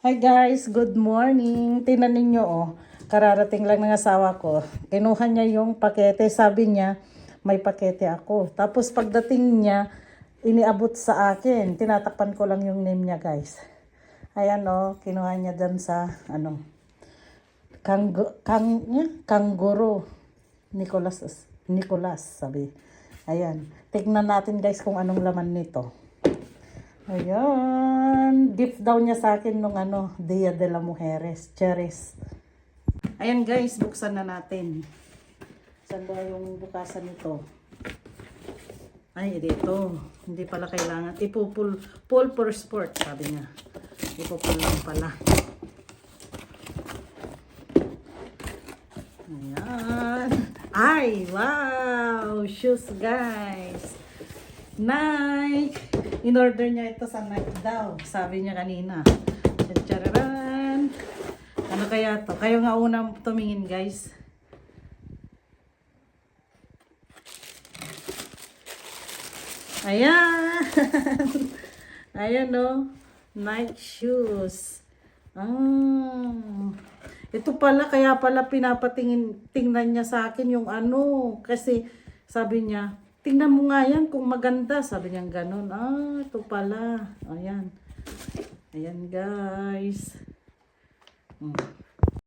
Hi guys, good morning. Tingnan ninyo oh, kararating lang ng asawa ko. Kinuha niya yung pakete, sabi niya may pakete ako. Tapos pagdating niya, iniabot sa akin. Tinatakpan ko lang yung name niya guys. Ayan oh, kinuha niya dyan sa ano, Kangguro. Nicolas sabi. Ayan, tignan natin guys kung anong laman nito. Ayan. Gift daw niya sa akin nung Dia de la Mujeres. Cherries. Ayan guys, buksan na natin. Saan ba yung bukasan nito? Ay, dito. Hindi pala kailangan. Pull for sport, sabi niya. Ipupul lang pala. Ayan. Ay, wow! Shoes guys. Nike. In-order niya ito sa Nike daw. Sabi niya kanina. Tcharan! Ano kaya to? Kayo nga unang tumingin guys. Ayan! Ayan o. Nike shoes. Ito pala, kaya pala tingnan niya sa akin yung kasi sabi niya, tingnan mo nga yan kung maganda. Sabi niya ganun. Ito pala. Ayan. Ayan guys.